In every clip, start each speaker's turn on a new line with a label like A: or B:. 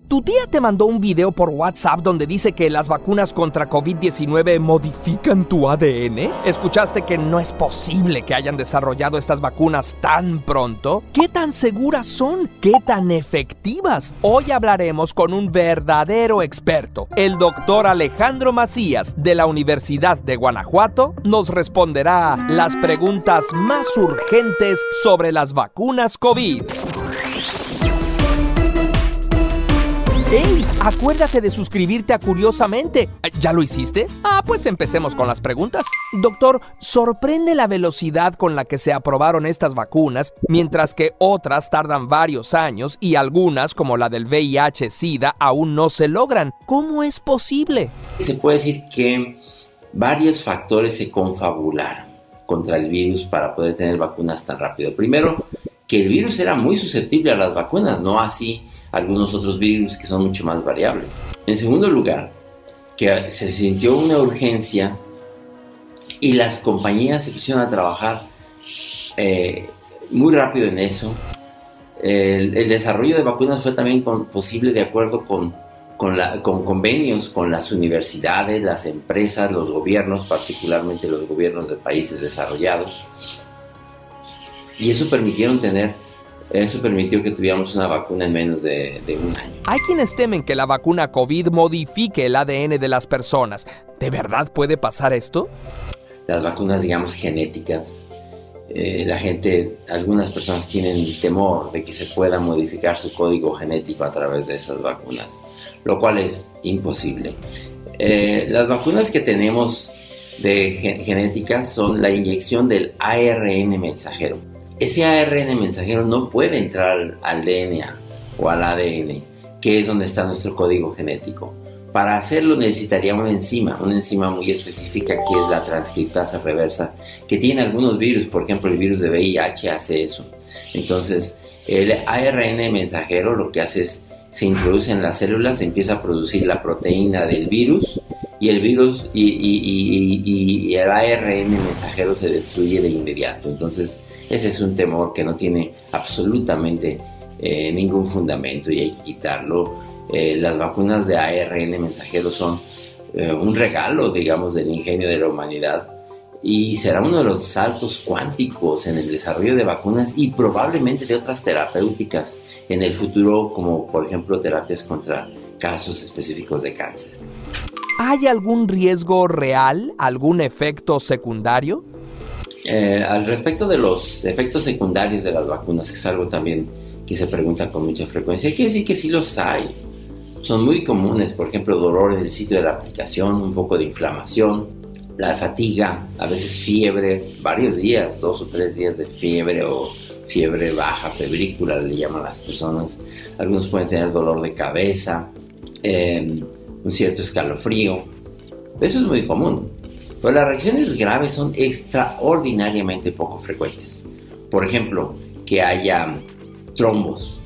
A: Tu tía te mandó un video por WhatsApp donde dice que las vacunas contra COVID-19 modifican tu ADN. ¿Escuchaste que no es posible que hayan desarrollado estas vacunas tan pronto? ¿Qué tan seguras son? ¿Qué tan efectivas? Hoy hablaremos con un verdadero experto. El doctor Alejandro Macías, de la Universidad de Guanajuato, nos responderá las preguntas más urgentes sobre las vacunas COVID. ¡Hey! Acuérdate de suscribirte a Curiosamente. ¿Ya lo hiciste? Pues empecemos con las preguntas. Doctor, sorprende la velocidad con la que se aprobaron estas vacunas, mientras que otras tardan varios años y algunas, como la del VIH-Sida, aún no se logran. ¿Cómo es posible?
B: Se puede decir que varios factores se confabularon contra el virus para poder tener vacunas tan rápido. Primero, que el virus era muy susceptible a las vacunas, no así algunos otros virus que son mucho más variables. En segundo lugar, que se sintió una urgencia y las compañías se pusieron a trabajar muy rápido en eso. El desarrollo de vacunas fue también posible de acuerdo con convenios con las universidades, las empresas, los gobiernos, particularmente los gobiernos de países desarrollados. Y eso permitió que tuviéramos una vacuna en menos de un año.
A: Hay quienes temen que la vacuna COVID modifique el ADN de las personas. ¿De verdad puede pasar esto?
B: Las vacunas, digamos, genéticas, algunas personas tienen temor de que se pueda modificar su código genético a través de esas vacunas, lo cual es imposible. Las vacunas que tenemos de genéticas son la inyección del ARN mensajero. Ese ARN mensajero no puede entrar al DNA o al ADN, que es donde está nuestro código genético. Para hacerlo necesitaría una enzima muy específica, que es la transcriptasa reversa, que tiene algunos virus. Por ejemplo, el virus de VIH hace eso. Entonces, el ARN mensajero lo que hace es, se introduce en las células, se empieza a producir la proteína del virus, y el virus y el ARN mensajero se destruye de inmediato. Entonces, ese es un temor que no tiene absolutamente ningún fundamento y hay que quitarlo. Las vacunas de ARN mensajero son un regalo, digamos, del ingenio de la humanidad, y será uno de los saltos cuánticos en el desarrollo de vacunas y probablemente de otras terapéuticas en el futuro, como por ejemplo terapias contra casos específicos de cáncer.
A: ¿Hay algún riesgo real? ¿Algún efecto secundario?
B: Al respecto de los efectos secundarios de las vacunas, que es algo también que se pregunta con mucha frecuencia, hay que decir que sí los hay. Son muy comunes, por ejemplo, dolor en el sitio de la aplicación, un poco de inflamación, la fatiga, a veces fiebre, varios días, 2 o 3 días de fiebre o fiebre baja, febrícula le llaman las personas. Algunos pueden tener dolor de cabeza, un cierto escalofrío. Eso es muy común. Pero las reacciones graves son extraordinariamente poco frecuentes. Por ejemplo, que haya trombos.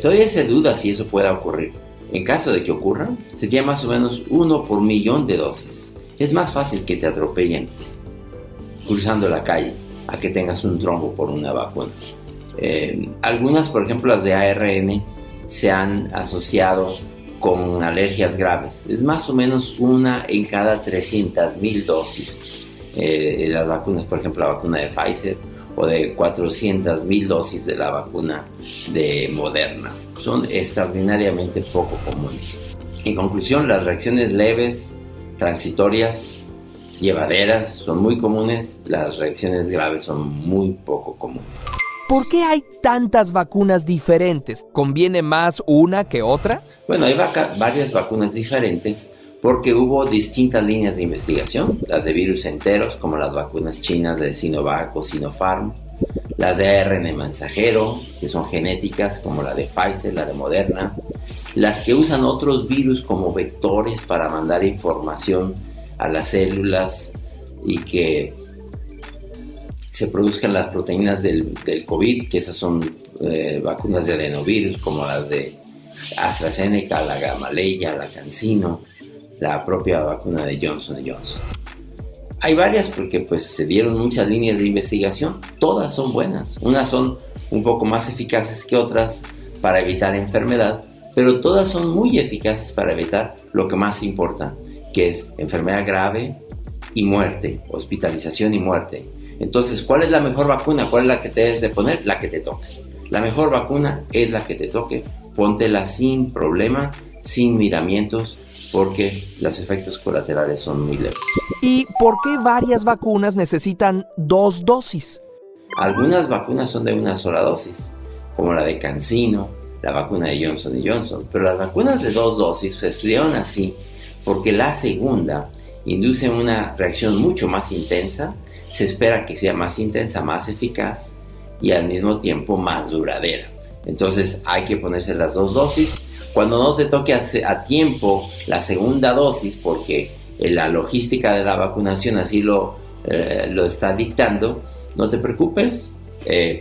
B: Todavía se duda si eso pueda ocurrir. En caso de que ocurra, sería más o menos 1 por millón de dosis. Es más fácil que te atropellen cruzando la calle a que tengas un trombo por una vacuna. Algunas, por ejemplo, las de ARN, se han asociado con alergias graves. Es más o menos 1 en cada 300,000 dosis. Las vacunas, por ejemplo, la vacuna de Pfizer, o de 400,000 dosis de la vacuna de Moderna. Son extraordinariamente poco comunes. En conclusión, las reacciones leves, transitorias, llevaderas son muy comunes. Las reacciones graves son muy poco comunes.
A: ¿Por qué hay tantas vacunas diferentes? ¿Conviene más una que otra?
B: Bueno, hay varias vacunas diferentes porque hubo distintas líneas de investigación, las de virus enteros, como las vacunas chinas de Sinovac o Sinopharm, las de ARN mensajero, que son genéticas, como la de Pfizer, la de Moderna, las que usan otros virus como vectores para mandar información a las células y que se produzcan las proteínas del COVID, que esas son vacunas de adenovirus, como las de AstraZeneca, la Gamaleya, la CanSino, la propia vacuna de Johnson & Johnson. Hay varias porque pues se dieron muchas líneas de investigación, todas son buenas, unas son un poco más eficaces que otras, para evitar enfermedad, pero todas son muy eficaces para evitar lo que más importa, que es enfermedad grave y muerte, hospitalización y muerte. Entonces, ¿cuál es la mejor vacuna? ¿Cuál es la que te debes de poner? La que te toque. La mejor vacuna es la que te toque. Póntela sin problema, sin miramientos, porque los efectos colaterales son muy leves.
A: ¿Y por qué varias vacunas necesitan 2 dosis?
B: Algunas vacunas son de una sola dosis, como la de CanSino, la vacuna de Johnson & Johnson, pero las vacunas de 2 dosis se estudiaron así porque la segunda induce una reacción mucho más intensa, se espera que sea más intensa, más eficaz y al mismo tiempo más duradera. Entonces hay que ponerse las 2 dosis. Cuando no te toque a tiempo la segunda dosis, porque la logística de la vacunación así lo está dictando, no te preocupes,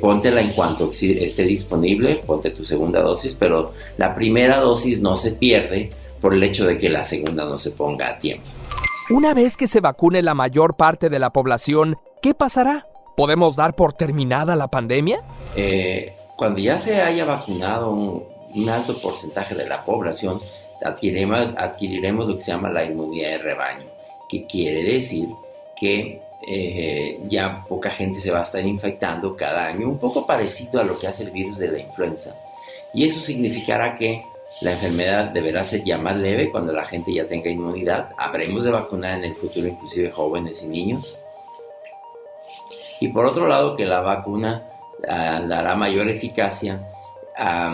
B: póntela en cuanto esté disponible, ponte tu segunda dosis, pero la primera dosis no se pierde por el hecho de que la segunda no se ponga a tiempo.
A: Una vez que se vacune la mayor parte de la población, ¿qué pasará? ¿Podemos dar por terminada la pandemia?
B: Cuando ya se haya vacunado un alto porcentaje de la población, adquiriremos lo que se llama la inmunidad de rebaño, que quiere decir que ya poca gente se va a estar infectando cada año, un poco parecido a lo que hace el virus de la influenza. Y eso significará que la enfermedad deberá ser ya más leve cuando la gente ya tenga inmunidad. Habremos de vacunar en el futuro inclusive jóvenes y niños. Y por otro lado, que la vacuna dará mayor eficacia a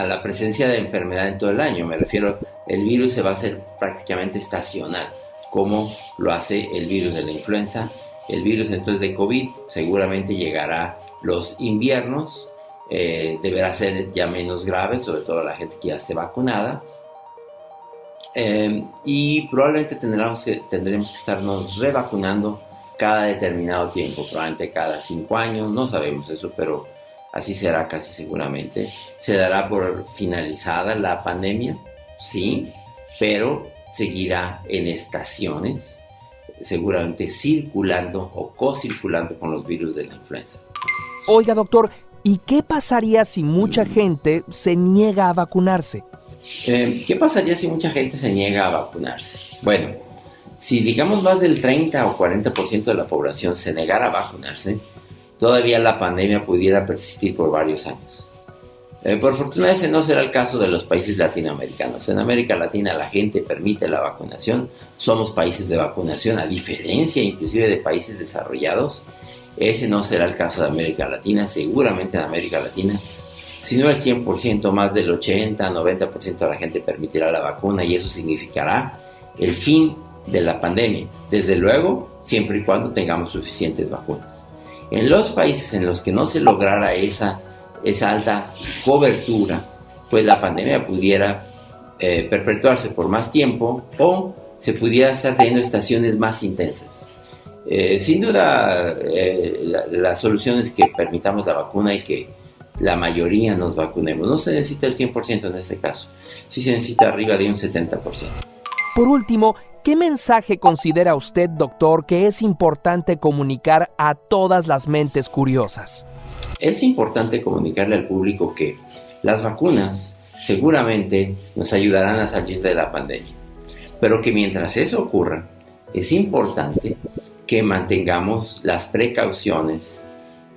B: la presencia de enfermedad en todo el año. Me refiero, el virus se va a hacer prácticamente estacional, como lo hace el virus de la influenza. El virus entonces de COVID seguramente llegará los inviernos, deberá ser ya menos grave, sobre todo la gente que ya esté vacunada, y probablemente tendremos que estarnos revacunando cada determinado tiempo, probablemente cada 5 años, no sabemos eso, pero así será casi seguramente. Se dará por finalizada la pandemia, sí, pero seguirá en estaciones, seguramente circulando o co-circulando con los virus de la influenza.
A: Oiga, doctor, ¿y qué pasaría si mucha gente se niega a vacunarse?
B: ¿Qué pasaría si mucha gente se niega a vacunarse? Bueno, si digamos más del 30 o 40% de la población se negara a vacunarse, todavía la pandemia pudiera persistir por varios años. Por fortuna ese no será el caso de los países latinoamericanos. En América Latina la gente permite la vacunación, somos países de vacunación, a diferencia inclusive de países desarrollados. Ese no será el caso de América Latina. Seguramente en América Latina, si no el 100%, más del 80-90% de la gente permitirá la vacuna, y eso significará el fin de la pandemia, desde luego, siempre y cuando tengamos suficientes vacunas. En los países en los que no se lograra esa alta cobertura, pues la pandemia pudiera perpetuarse por más tiempo, o se pudiera estar teniendo estaciones más intensas. Sin duda, la solución es que permitamos la vacuna y que la mayoría nos vacunemos. No se necesita el 100% en este caso, sí se necesita arriba de un 70%.
A: Por último, ¿qué mensaje considera usted, doctor, que es importante comunicar a todas las mentes curiosas?
B: Es importante comunicarle al público que las vacunas seguramente nos ayudarán a salir de la pandemia, pero que mientras eso ocurra, es importante que mantengamos las precauciones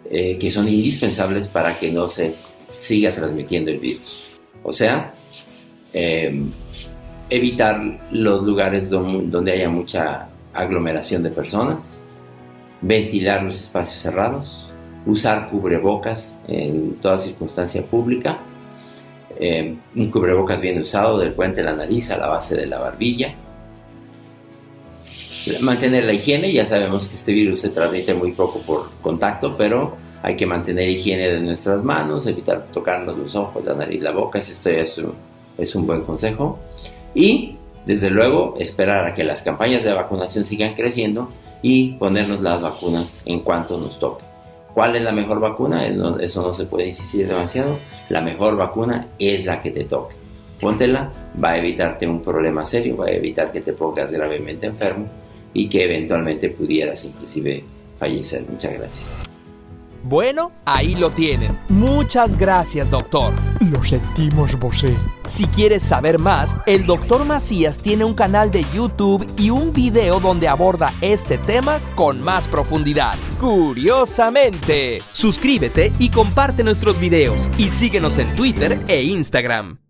B: que son indispensables para que no se siga transmitiendo el virus. O sea, evitar los lugares donde haya mucha aglomeración de personas, ventilar los espacios cerrados, usar cubrebocas en toda circunstancia pública, un cubrebocas bien usado del puente de la nariz a la base de la barbilla, mantener la higiene. Ya sabemos que este virus se transmite muy poco por contacto, pero hay que mantener higiene de nuestras manos, evitar tocarnos los ojos, la nariz, la boca. Esto es un buen consejo. Y, desde luego, esperar a que las campañas de vacunación sigan creciendo y ponernos las vacunas en cuanto nos toque. ¿Cuál es la mejor vacuna? Eso no se puede insistir demasiado. La mejor vacuna es la que te toque. Póntela, va a evitarte un problema serio, va a evitar que te pongas gravemente enfermo y que eventualmente pudieras inclusive fallecer. Muchas gracias.
A: Bueno, ahí lo tienen. Muchas gracias, doctor.
C: Lo sentimos, Bosé.
A: Si quieres saber más, el Dr. Macías tiene un canal de YouTube y un video donde aborda este tema con más profundidad. Curiosamente. Suscríbete y comparte nuestros videos y síguenos en Twitter e Instagram.